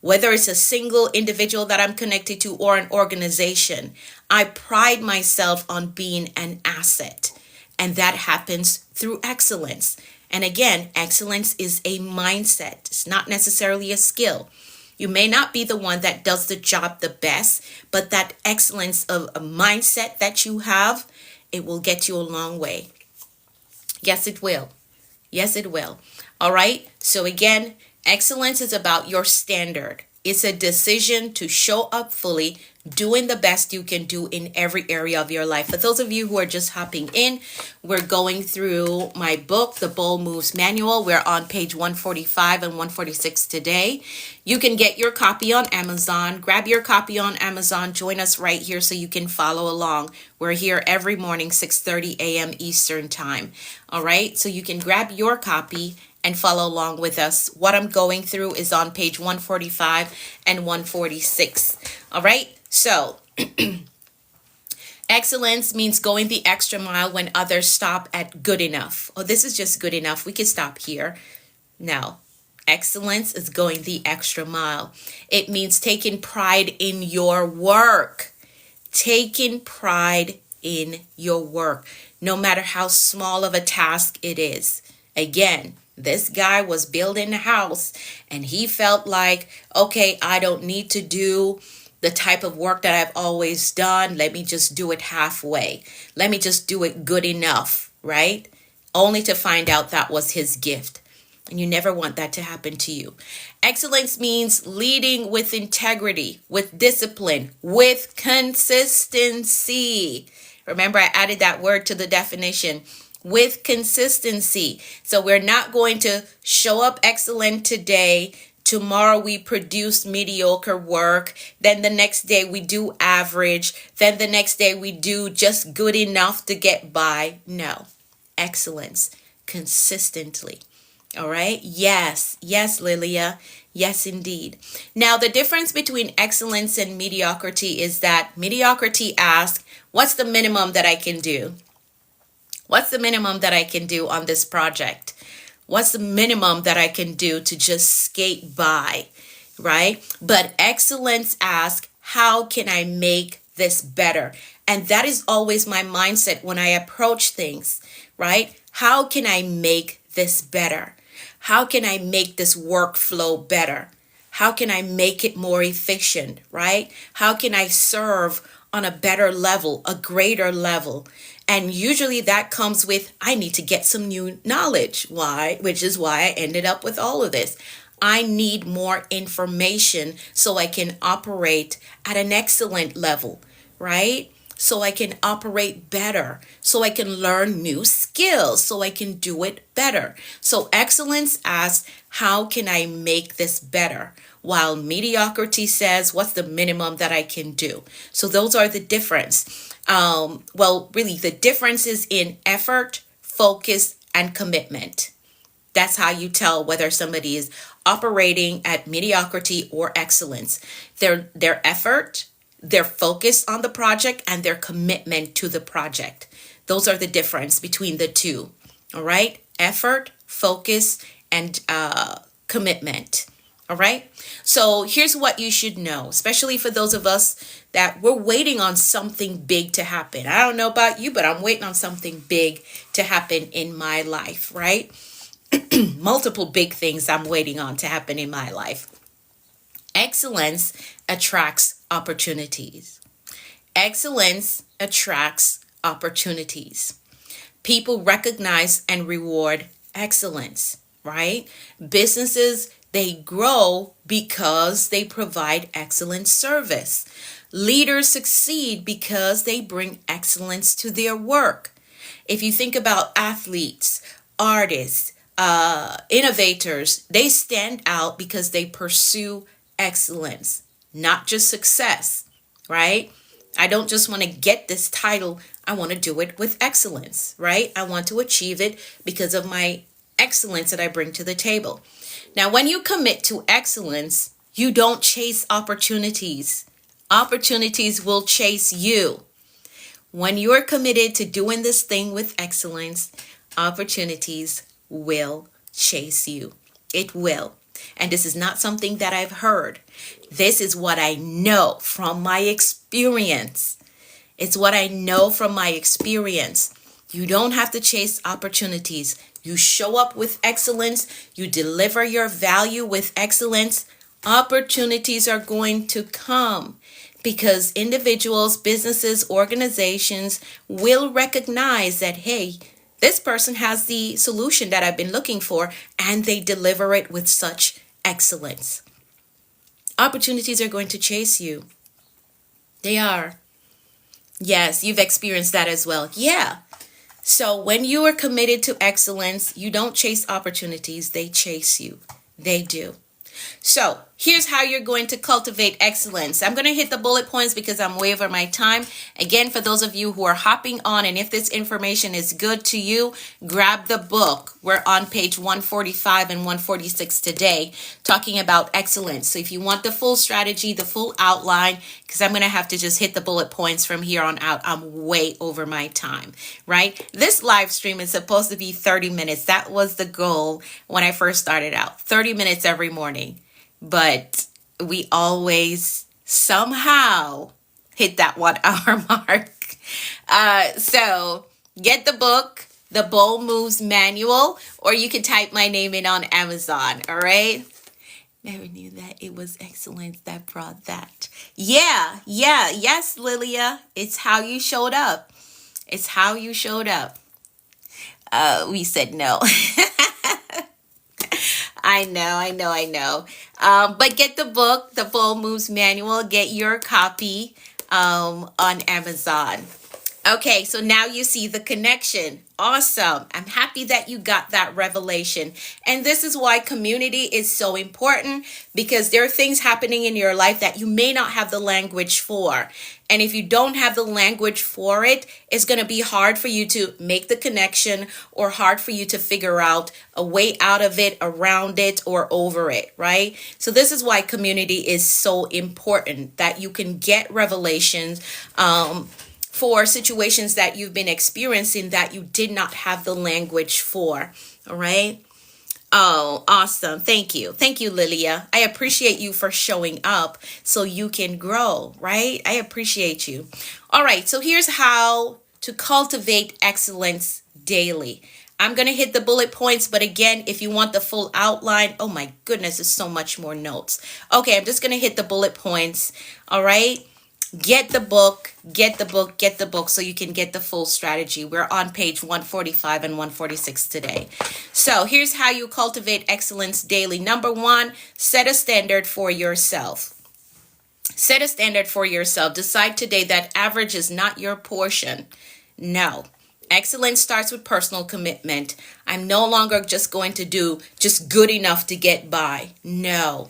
A: whether it's a single individual that I'm connected to or an organization. I pride myself on being an asset. And that happens through excellence. And again, excellence is a mindset. It's not necessarily a skill. You may not be the one that does the job the best, but that excellence of a mindset that you have, it will get you a long way. Yes, it will. Yes, it will. All right. So again, excellence is about your standard. It's a decision to show up fully, doing the best you can do in every area of your life. For those of you who are just hopping in, we're going through my book, The Bold Moves Manual. We're on page 145 and 146 today. You can get your copy on Amazon. Grab your copy on Amazon. Join us right here so you can follow along. We're here every morning, 6:30 a.m. Eastern Time. All right, so you can grab your copy and follow along with us. What I'm going through is on page 145 and 146. All right. So excellence means going the extra mile when others stop at good enough. Oh, this is just good enough. We can stop here. No, excellence is going the extra mile. It means taking pride in your work. Taking pride in your work, no matter how small of a task it is. Again, this guy was building a house and he felt like, okay, I don't need to do the type of work that I've always done. Let me just do it halfway. Let me just do it good enough, right? Only to find out that was his gift. And you never want that to happen to you. Excellence means leading with integrity, with discipline, with consistency. Remember, I added that word to the definition. With consistency. So we're not going to show up excellent today, Tomorrow we produce mediocre work. Then the next day we do average. Then the next day we do just good enough to get by. No, excellence consistently. All right. Yes. Yes, Lilia. Yes, indeed. Now, the difference between excellence and mediocrity is that mediocrity asks, what's the minimum that I can do? What's the minimum that I can do on this project? What's the minimum that I can do to just skate by, right? But excellence asks, how can I make this better? And that is always my mindset when I approach things, right? How can I make this better? How can I make this workflow better? How can I make it more efficient, right? How can I serve on a better level, a greater level? And usually that comes with, I need to get some new knowledge. Why? Which is why I ended up with all of this. I need more information so I can operate at an excellent level, right? So I can operate better, so I can learn new skills, so I can do it better. So excellence asks, how can I make this better? While mediocrity says, what's the minimum that I can do? So those are the difference. Really, the difference is in effort, focus, and commitment. That's how you tell whether somebody is operating at mediocrity or excellence. Their effort, their focus on the project, and their commitment to the project. Those are the difference between the two. All right? Effort, focus, and commitment. All right? So here's what you should know, especially for those of us that we're waiting on something big to happen. I don't know about you, but I'm waiting on something big to happen in my life, right? Multiple big things I'm waiting on to happen in my life. Excellence attracts opportunities. Excellence attracts opportunities. People recognize and reward excellence, right? Businesses, they grow because they provide excellent service. Leaders succeed because they bring excellence to their work. If you think about athletes, artists, innovators, they stand out because they pursue excellence, not just success, right? I don't just want to get this title. I want to do it with excellence, right? I want to achieve it because of my excellence that I bring to the table. Now, when you commit to excellence, you don't chase opportunities. Opportunities will chase you. When you're committed to doing this thing with excellence, opportunities will chase you. It will. And this is not something that I've heard. This is what I know from my experience. It's what I know from my experience. You don't have to chase opportunities. You show up with excellence. You deliver your value with excellence. Opportunities are going to come because individuals, businesses, organizations will recognize that, hey, this person has the solution that I've been looking for, and they deliver it with such excellence. Opportunities are going to chase you. They are. Yes, you've experienced that as well. Yeah. So when you are committed to excellence, you don't chase opportunities, they chase you. They do. So here's how you're going to cultivate excellence. I'm going to hit the bullet points because I'm way over my time. Again, for those of you who are hopping on, and if this information is good to you, grab the book. We're on page 145 and 146 today, talking about excellence. So if you want the full strategy, the full outline, because I'm going to have to just hit the bullet points from here on out. I'm way over my time, right? This live stream is supposed to be 30 minutes. That was the goal when I first started out, 30 minutes every morning. But we always somehow hit that 1 hour mark. So get the book, The Bold Moves Manual, or you can type my name in on Amazon. All right. Never knew that it was excellence that brought that. Yes, Lilia. It's how you showed up. It's how you showed up. We said no. I know. But get the book, The Bold Moves Manual. Get your copy on Amazon. Okay, so now you see the connection. Awesome. I'm happy that you got that revelation. And this is why community is so important, because there are things happening in your life that you may not have the language for. And if you don't have the language for it, it's going to be hard for you to make the connection, or hard for you to figure out a way out of it, around it, or over it, right? So this is why community is so important, that you can get revelations, for situations that you've been experiencing that you did not have the language for. All right. Oh, awesome. Thank you. Thank you, Lilia. I appreciate you for showing up so you can grow, right? I appreciate you. All right. So here's how to cultivate excellence daily. I'm going to hit the bullet points, but again, if you want the full outline, oh my goodness, there's so much more notes. Okay, I'm just going to hit the bullet points. All right. Get the book, get the book, get the book so you can get the full strategy. We're on page 145 and 146 today. So here's how you cultivate excellence daily. Number one, set a standard for yourself. Set a standard for yourself. Decide today that average is not your portion. No. Excellence starts with personal commitment. I'm no longer just going to do just good enough to get by. No.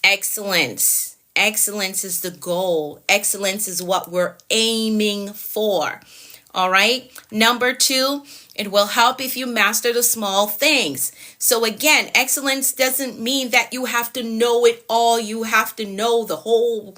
A: Excellence. Excellence is the goal. Excellence is what we're aiming for. All right. Number two, it will help if you master the small things. So again, excellence doesn't mean that you have to know it all. You have to know the whole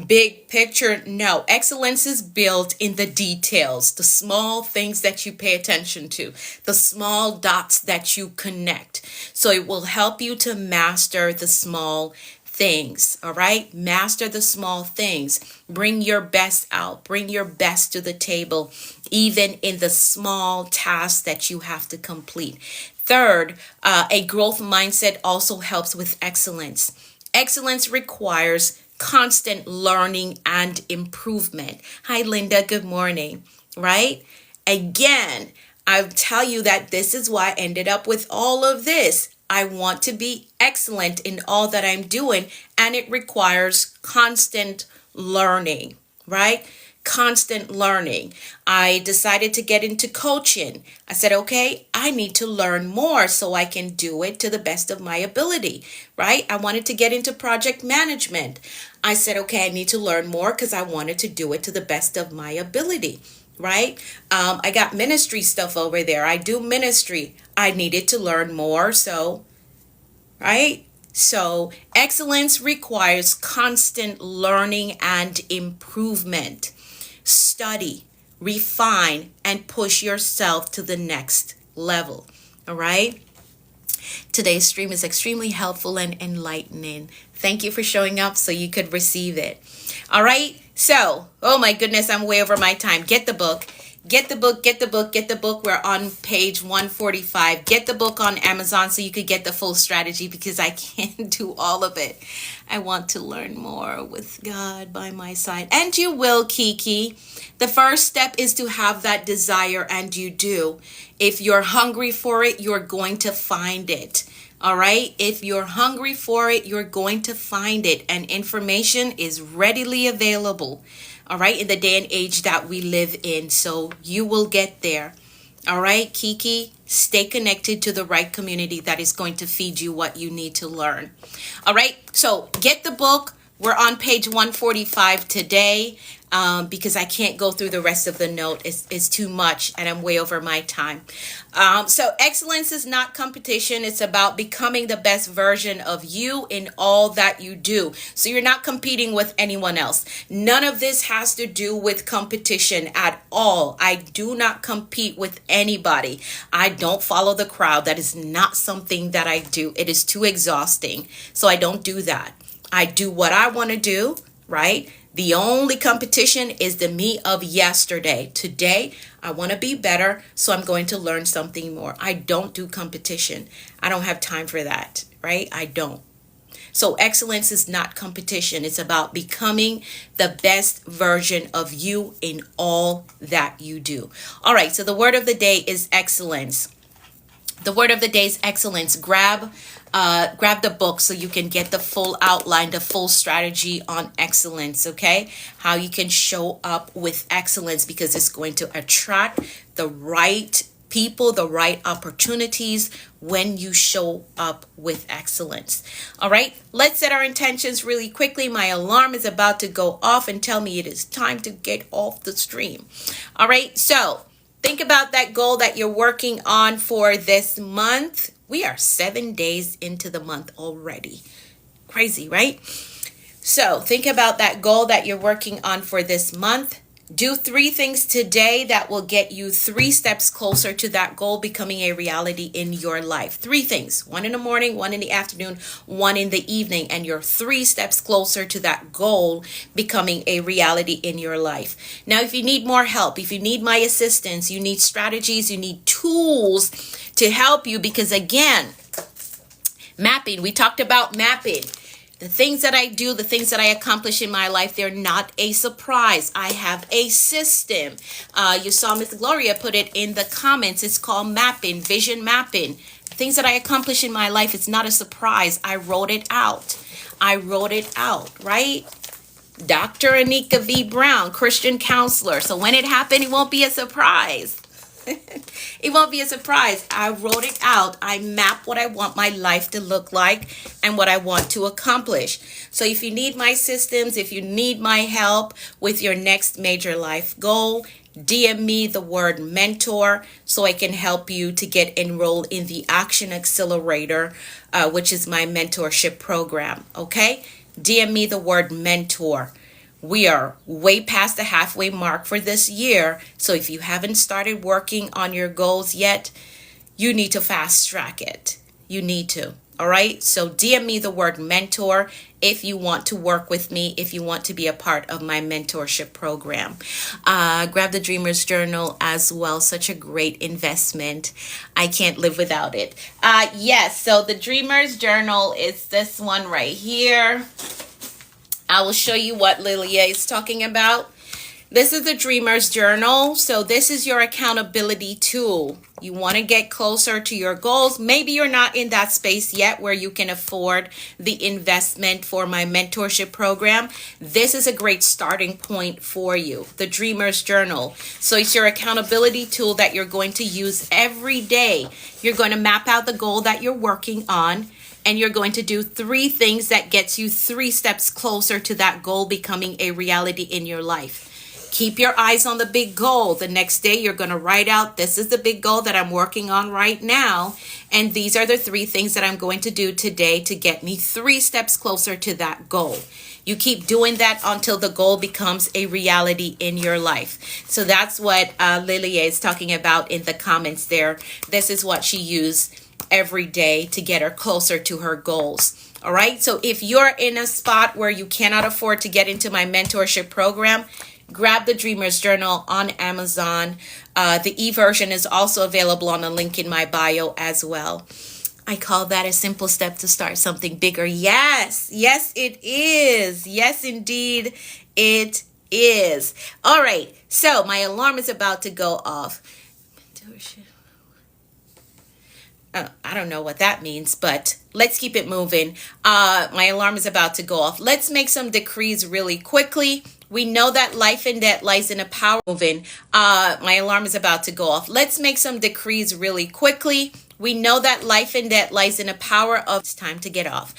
A: big picture. No, excellence is built in the details, the small things that you pay attention to, the small dots that you connect. So it will help you to master the small things. All right. Master the small things. Bring your best out. Bring your best to the table, even in the small tasks that you have to complete. Third, a growth mindset also helps with excellence. Excellence requires constant learning and improvement. Hi, Linda. Good morning. Right? Again, I'll tell you that this is why I ended up with all of this. I want to be excellent in all that I'm doing, and it requires constant learning, right? Constant learning. I decided to get into coaching. I said, okay, I need to learn more so I can do it to the best of my ability, right? I wanted to get into project management. I said, okay, I need to learn more because I wanted to do it to the best of my ability. Right? I got ministry stuff over there. I do ministry. I needed to learn more. So, right? So, excellence requires constant learning and improvement. Study, refine, and push yourself to the next level. All right? Today's stream is extremely helpful and enlightening. Thank you for showing up so you could receive it. All right. So, oh my goodness, I'm way over my time. Get the book. Get the book, get the book, get the book. We're on page 145. Get the book on Amazon so you could get the full strategy, because I can't do all of it. I want to learn more with God by my side. And you will, Kiki. The first step is to have that desire, and you do. If you're hungry for it, you're going to find it. All right. If you're hungry for it, you're going to find it. And information is readily available. All right. In the day and age that we live in. So you will get there. All right. Kiki, stay connected to the right community that is going to feed you what you need to learn. All right. So get the book. We're on page 145 today. Because I can't go through the rest of the note. It's too much, and I'm way over my time. So excellence is not competition. It's about becoming the best version of you in all that you do. So you're not competing with anyone else. None of this has to do with competition at all. I do not compete with anybody. I don't follow the crowd. That is not something that I do. It is too exhausting. So I don't do that. I do what I want to do, right? The only competition is the me of yesterday. Today, I want to be better, so I'm going to learn something more. I don't do competition. I don't have time for that, right? I don't. So excellence is not competition. It's about becoming the best version of you in all that you do. All right, so the word of the day is excellence. The word of the day is excellence. Grab the book so you can get the full outline, the full strategy on excellence, okay? How you can show up with excellence, because it's going to attract the right people, the right opportunities when you show up with excellence. All right, let's set our intentions really quickly. My alarm is about to go off and tell me it is time to get off the stream. All right, so think about that goal that you're working on for this month. We are 7 days into the month already. Crazy, right? So think about that goal that you're working on for this month. Do 3 things today that will get you 3 steps closer to that goal becoming a reality in your life. 3 things, 1 in the morning, 1 in the afternoon, 1 in the evening, and you're 3 steps closer to that goal becoming a reality in your life. Now, if you need more help, if you need my assistance, you need strategies, you need tools to help you, because again, mapping, we talked about mapping. The things that I do, the things that I accomplish in my life, they're not a surprise. I have a system. You saw Miss Gloria put it in the comments. It's called mapping, vision mapping. Things that I accomplish in my life, it's not a surprise. I wrote it out. Right? Dr. Anika V. Brown, Christian counselor. So when it happened, it won't be a surprise. It won't be a surprise. I wrote it out. I map what I want my life to look like and what I want to accomplish. So if you need my systems, if you need my help with your next major life goal, DM me the word mentor so I can help you to get enrolled in the Action Accelerator, which is my mentorship program. Okay? DM me the word mentor. We are way past the halfway mark for this year. So if you haven't started working on your goals yet, you need to fast track it. You need to. All right. So DM me the word mentor if you want to work with me, if you want to be a part of my mentorship program. Grab the Dreamer's Journal as well. Such a great investment. I can't live without it. Yes. So the Dreamer's Journal is this one right here. I will show you what Lilia is talking about. This is the Dreamer's Journal. So this is your accountability tool. You want to get closer to your goals. Maybe you're not in that space yet where you can afford the investment for my mentorship program. This is a great starting point for you, the Dreamer's Journal. So it's your accountability tool that you're going to use every day. You're going to map out the goal that you're working on, and you're going to do 3 things that gets you 3 steps closer to that goal becoming a reality in your life. Keep your eyes on the big goal. The next day, you're going to write out, this is the big goal that I'm working on right now. And these are the 3 things that I'm going to do today to get me 3 steps closer to that goal. You keep doing that until the goal becomes a reality in your life. So that's what Lilia is talking about in the comments there. This is what she used every day to get her closer to her goals. All right. So if you're in a spot where you cannot afford to get into my mentorship program, grab the Dreamer's Journal on Amazon. The e-version is also available on a link in my bio as well. I call that a simple step to start something bigger. Yes, it is. Yes, indeed, it is. All right. So my alarm is about to go off. I don't know what that means, but let's keep it moving. My alarm is about to go off. Let's make some decrees really quickly. We know that life and death lies in a power moving. My alarm is about to go off. Let's make some decrees really quickly. We know that life and death lies in the power of, it's time to get off.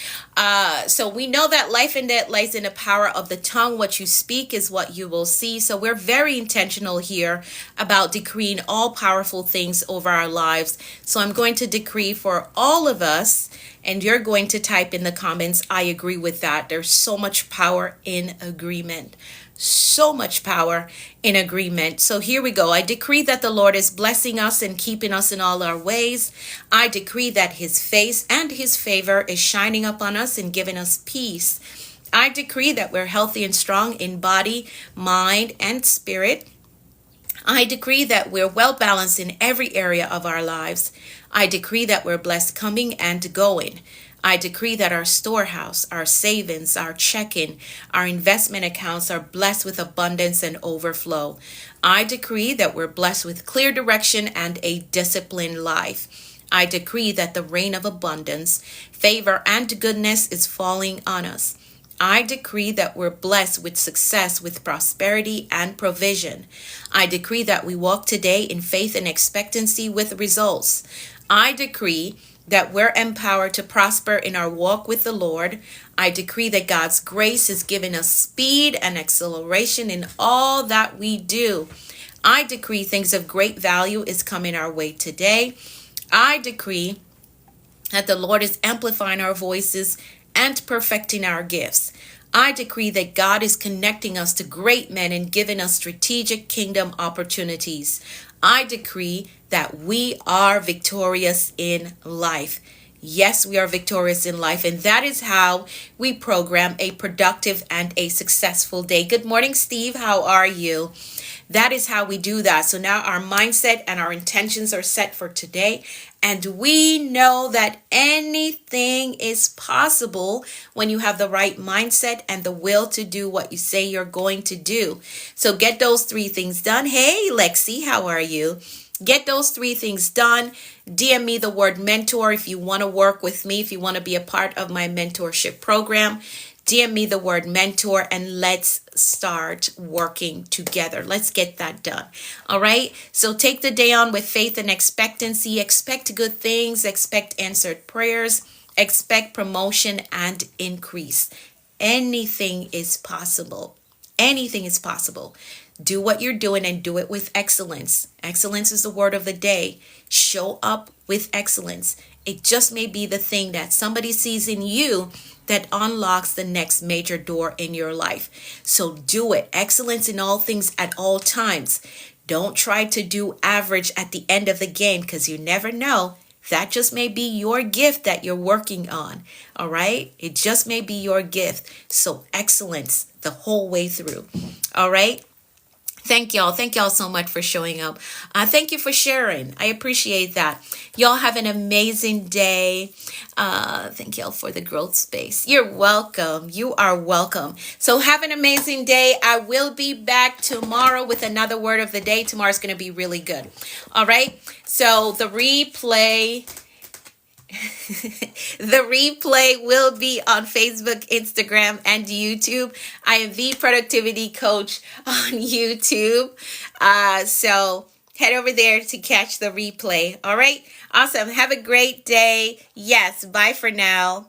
A: So we know that life and death lies in the power of the tongue. What you speak is what you will see. So we're very intentional here about decreeing all powerful things over our lives. So I'm going to decree for all of us, and you're going to type in the comments, I agree with that. There's so much power in agreement. So much power in agreement. So here we go. I decree that the Lord is blessing us and keeping us in all our ways. I decree that his face and his favor is shining upon us and giving us peace. I decree that we're healthy and strong in body, mind, and spirit. I decree that we're well balanced in every area of our lives. I decree that we're blessed coming and going. I decree that our storehouse, our savings, our checking, our investment accounts are blessed with abundance and overflow. I decree that we're blessed with clear direction and a disciplined life. I decree that the rain of abundance, favor, and goodness is falling on us. I decree that we're blessed with success, with prosperity and provision. I decree that we walk today in faith and expectancy with results. I decree that we're empowered to prosper in our walk with the Lord. I decree that God's grace is giving us speed and acceleration in all that we do. I decree things of great value is coming our way today. I decree that the Lord is amplifying our voices and perfecting our gifts. I decree that God is connecting us to great men and giving us strategic kingdom opportunities. I decree that we are victorious in life. Yes, we are victorious in life, and that is how we program a productive and a successful day. Good morning, Steve. How are you? That is how we do that. So now our mindset and our intentions are set for today. And we know that anything is possible when you have the right mindset and the will to do what you say you're going to do. So get those 3 things done. Hey, Lexi, how are you? Get those 3 things done. DM me the word mentor if you want to work with me, if you want to be a part of my mentorship program. DM me the word mentor and let's start working together. Let's get that done. All right. So take the day on with faith and expectancy. Expect good things. Expect answered prayers. Expect promotion and increase. Anything is possible. Anything is possible. Do what you're doing and do it with excellence. Excellence is the word of the day. Show up with excellence. It just may be the thing that somebody sees in you that unlocks the next major door in your life. So do it. Excellence in all things at all times. Don't try to do average at the end of the game because you never know. That just may be your gift that you're working on. All right? It just may be your gift. So excellence the whole way through. All right? Thank y'all. Thank y'all so much for showing up. Thank you for sharing. I appreciate that. Y'all have an amazing day. Thank y'all for the growth space. You're welcome. You are welcome. So have an amazing day. I will be back tomorrow with another word of the day. Tomorrow's going to be really good. All right. So the replay the replay will be on Facebook, Instagram, and YouTube. I am the Productivity Coach on YouTube. So head over there to catch the replay. All right. Awesome. Have a great day. Yes. Bye for now.